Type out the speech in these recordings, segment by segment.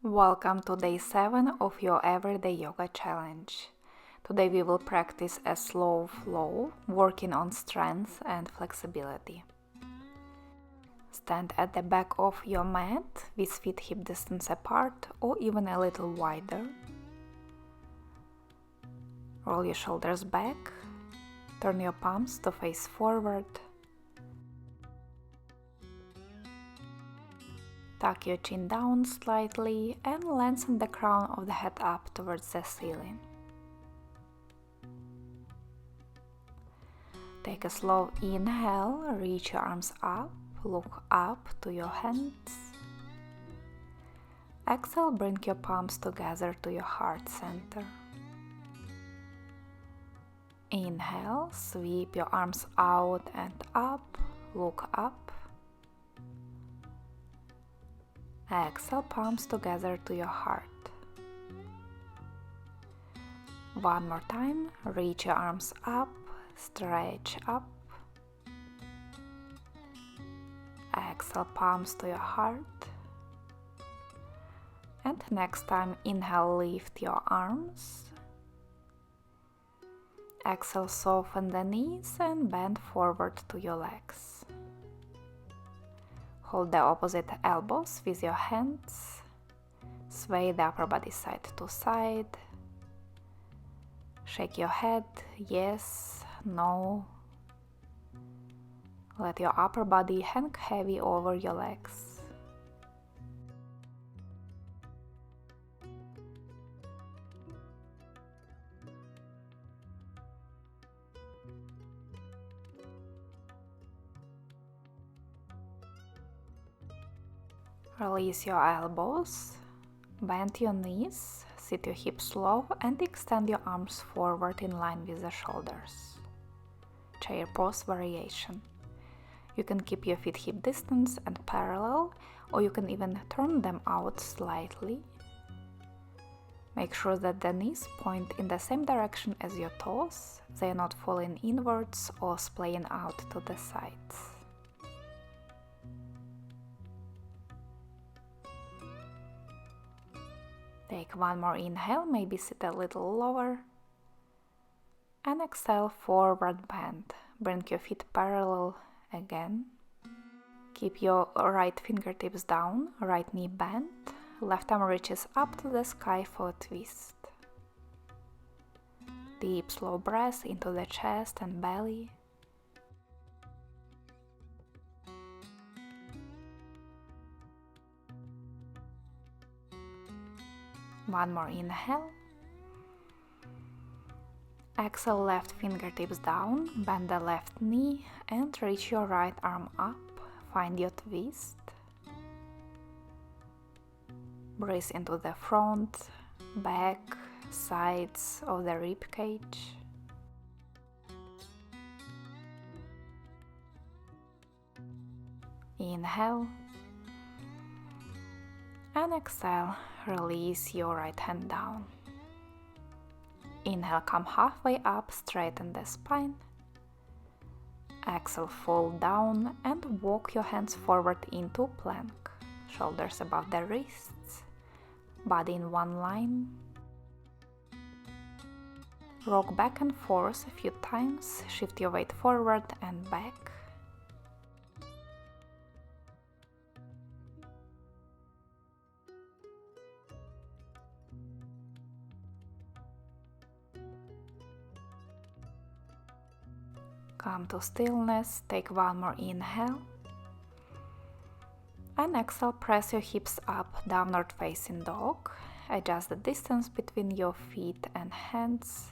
Welcome to day 7 of your everyday yoga challenge. Today we will practice a slow flow, working on strength and flexibility. Stand at the back of your mat with feet hip distance apart or even a little wider. Roll your shoulders back, turn your palms to face forward. Tuck your chin down slightly and lengthen the crown of the head up towards the ceiling. Take a slow inhale, reach your arms up, look up to your hands. Exhale, bring your palms together to your heart center. Inhale, sweep your arms out and up, look up. Exhale, palms together to your heart. One more time, reach your arms up, stretch up. Exhale, palms to your heart. And next time, inhale, lift your arms. Exhale, soften the knees and bend forward to your legs. Hold the opposite elbows with your hands. Sway the upper body side to side. Shake your head, yes, no. Let your upper body hang heavy over your legs. Release your elbows, bend your knees, sit your hips low and extend your arms forward in line with the shoulders. Chair pose variation. You can keep your feet hip distance and parallel, or you can even turn them out slightly. Make sure that the knees point in the same direction as your toes, they are not falling inwards or splaying out to the sides. Take one more inhale, maybe sit a little lower. And exhale, forward bend. Bring your feet parallel again. Keep your right fingertips down, right knee bent. Left arm reaches up to the sky for a twist. Deep, slow breath into the chest and belly. One more inhale. Exhale, left fingertips down, bend the left knee and reach your right arm up. Find your twist. Breathe into the front, back, sides of the rib cage. Inhale. And exhale, release your right hand down. Inhale, come halfway up, straighten the spine. Exhale, fall down and walk your hands forward into plank. Shoulders above the wrists, body in one line. Rock back and forth a few times, shift your weight forward and back. Come to stillness, take one more inhale. And exhale, press your hips up, downward facing dog. Adjust the distance between your feet and hands.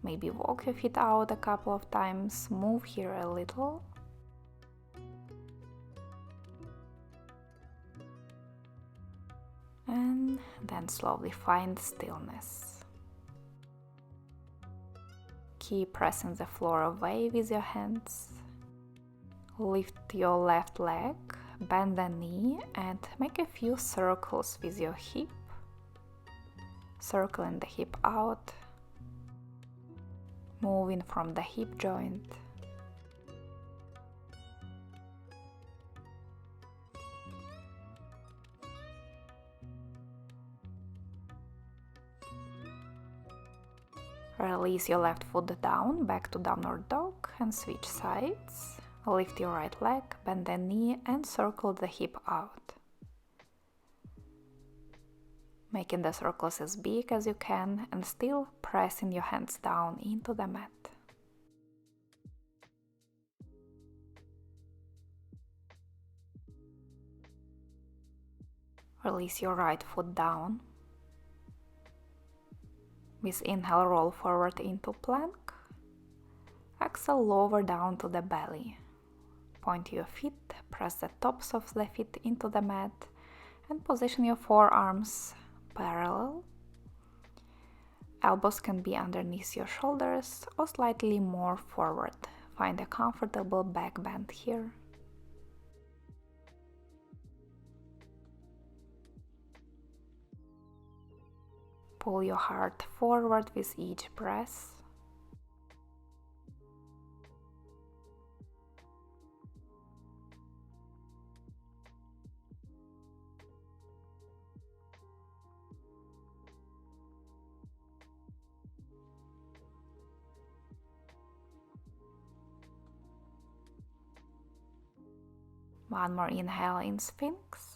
Maybe walk your feet out a couple of times, move here a little. And then slowly find stillness. Keep pressing the floor away with your hands. Lift your left leg, bend the knee and make a few circles with your hip. Circling the hip out. Moving from the hip joint. Release your left foot down, back to downward dog and switch sides. Lift your right leg, bend the knee and circle the hip out. Making the circles as big as you can and still pressing your hands down into the mat. Release your right foot down. With inhale, roll forward into plank. Exhale, lower down to the belly. Point your feet, press the tops of the feet into the mat and position your forearms parallel. Elbows can be underneath your shoulders or slightly more forward. Find a comfortable back bend here. Pull your heart forward with each breath. One more inhale in Sphinx.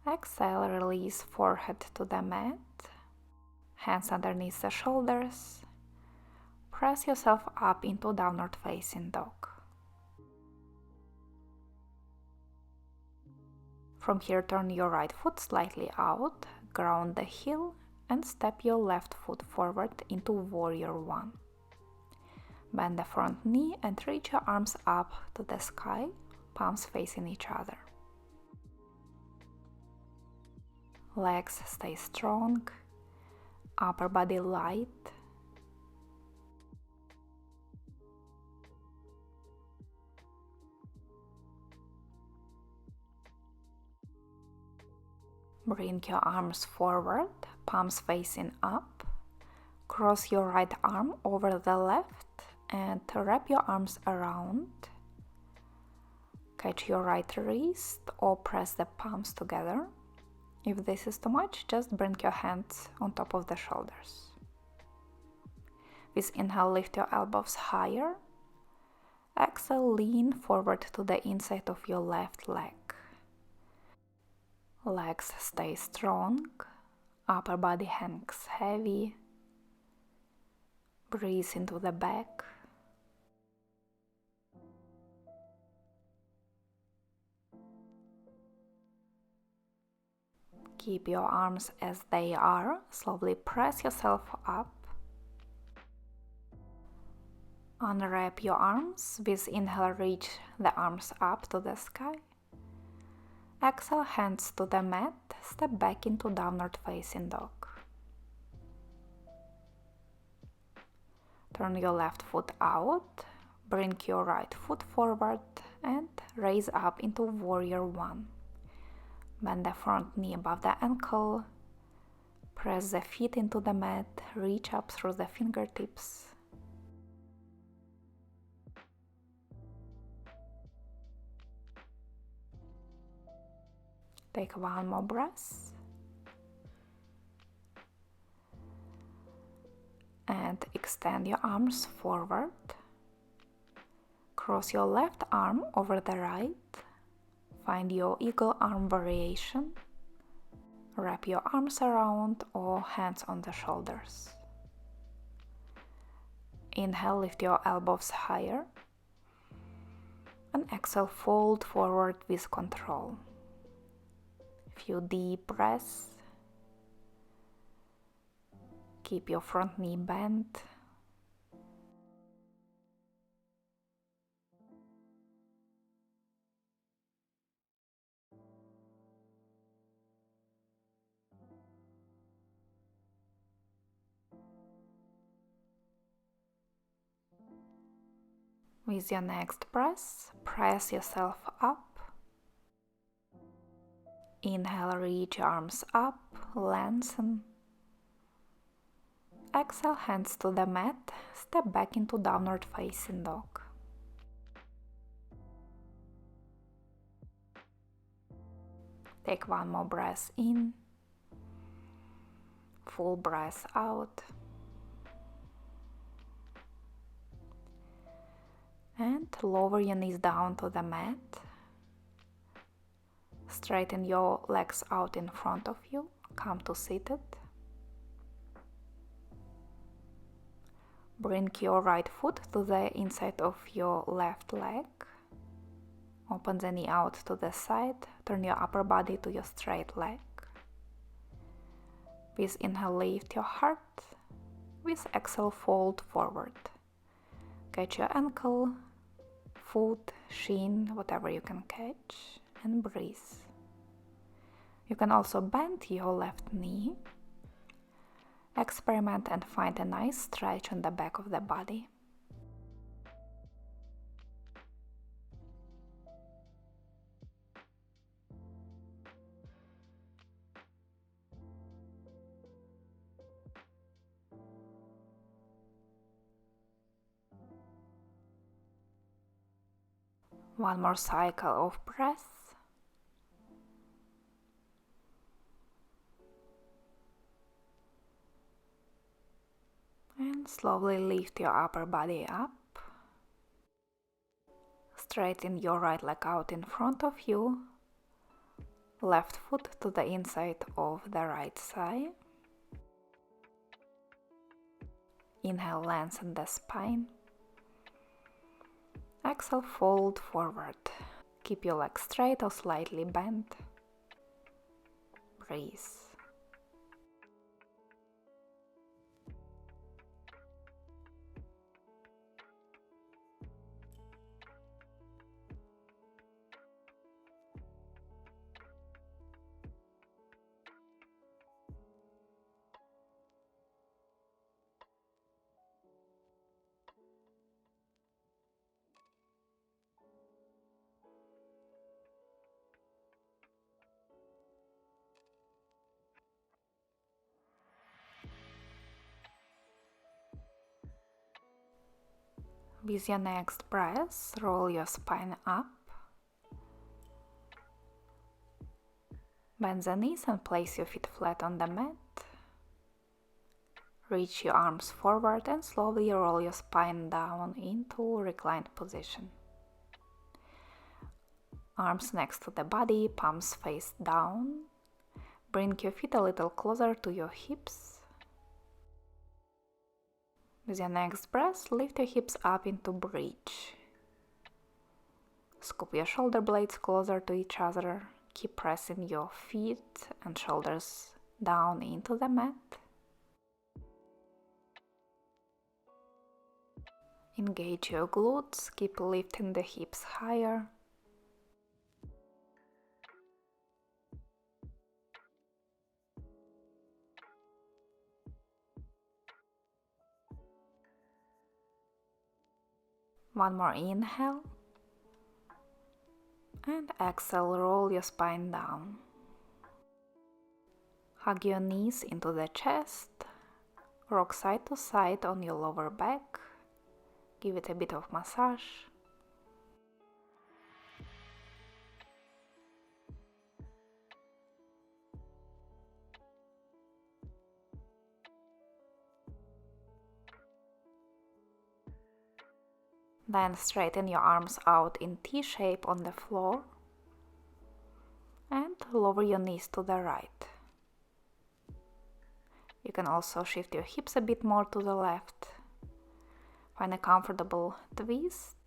Exhale, release forehead to the mat. Hands underneath the shoulders. Press yourself up into downward facing dog. From here, turn your right foot slightly out, ground the heel and step your left foot forward into warrior one. Bend the front knee and reach your arms up to the sky, palms facing each other. Legs stay strong, upper body light. Bring your arms forward, palms facing up. Cross your right arm over the left and wrap your arms around. Catch your right wrist or press the palms together. If this is too much, just bring your hands on top of the shoulders. With inhale, lift your elbows higher. Exhale, lean forward to the inside of your left leg. Legs stay strong, upper body hangs heavy. Breathe into the back. Keep your arms as they are. Slowly press yourself up. Unwrap your arms. With inhale, reach the arms up to the sky. Exhale, hands to the mat. Step back into downward facing dog. Turn your left foot out. Bring your right foot forward and raise up into warrior one. Bend the front knee above the ankle. Press the feet into the mat. Reach up through the fingertips. Take one more breath. And extend your arms forward. Cross your left arm over the right. Find your eagle arm variation. Wrap your arms around or hands on the shoulders. Inhale, lift your elbows higher. And exhale, fold forward with control. Few deep breaths. Keep your front knee bent. With your next breath, press yourself up. Inhale, reach your arms up, lengthen. Exhale, hands to the mat, step back into downward facing dog. Take one more breath in. full breath out. And lower your knees down to the mat. Straighten your legs out in front of you. Come to seated. Bring your right foot to the inside of your left leg. Open the knee out to the side. Turn your upper body to your straight leg. With inhale, lift your heart. With exhale, fold forward. Catch your ankle, foot, shin, whatever you can catch, and breathe. You can also bend your left knee. Experiment and find a nice stretch on the back of the body. One more cycle of breath. And slowly lift your upper body up. Straighten your right leg out in front of you. Left foot to the inside of the right thigh. Inhale, lengthen the spine. Exhale, fold forward. Keep your legs straight or slightly bent. Breathe. With your next breath, roll your spine up. Bend the knees and place your feet flat on the mat. Reach your arms forward and slowly roll your spine down into reclined position. Arms next to the body, palms face down. Bring your feet a little closer to your hips. With your next breath, lift your hips up into bridge. Scoop your shoulder blades closer to each other. Keep pressing your feet and shoulders down into the mat. Engage your glutes. Keep lifting the hips higher. One more inhale. And exhale, roll your spine down. Hug your knees into the chest. Rock side to side on your lower back. Give it a bit of massage. Then straighten your arms out in T shape on the floor and lower your knees to the right. You can also shift your hips a bit more to the left. Find a comfortable twist.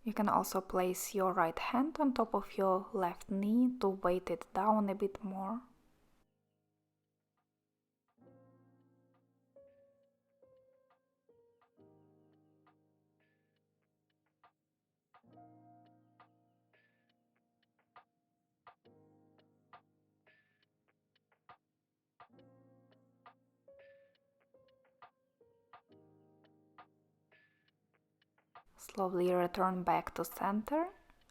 You can also place your right hand on top of your left knee to weight it down a bit more. Slowly return back to center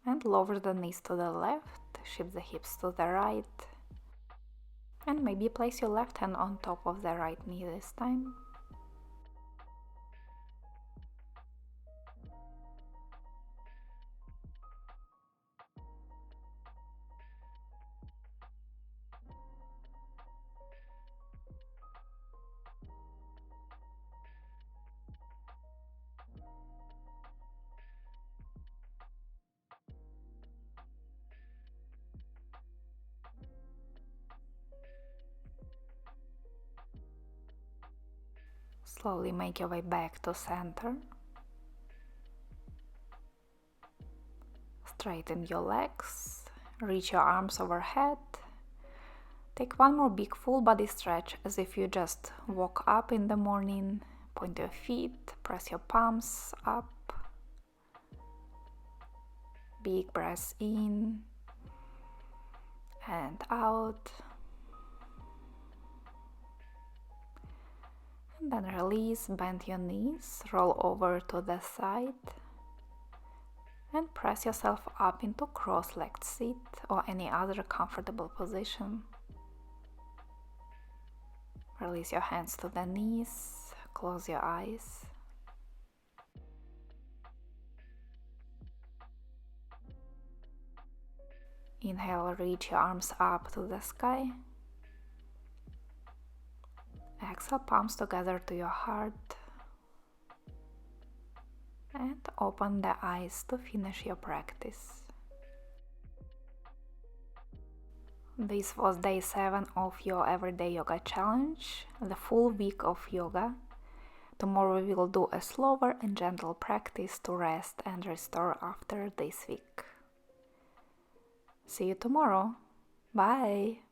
and lower the knees to the left, shift the hips to the right, and maybe place your left hand on top of the right knee this time. Slowly make your way back to center. Straighten your legs, reach your arms overhead. Take one more big full body stretch as if you just woke up in the morning. Point your feet, press your palms up. Big breath in and out. And then release, bend your knees, roll over to the side. And press yourself up into cross-legged seat or any other comfortable position. Release your hands to the knees, close your eyes. Inhale, reach your arms up to the sky. Exhale, palms together to your heart. And open the eyes to finish your practice. This was day 7 of your everyday yoga challenge, the full week of yoga. Tomorrow we will do a slower and gentle practice to rest and restore after this week. See you tomorrow. Bye!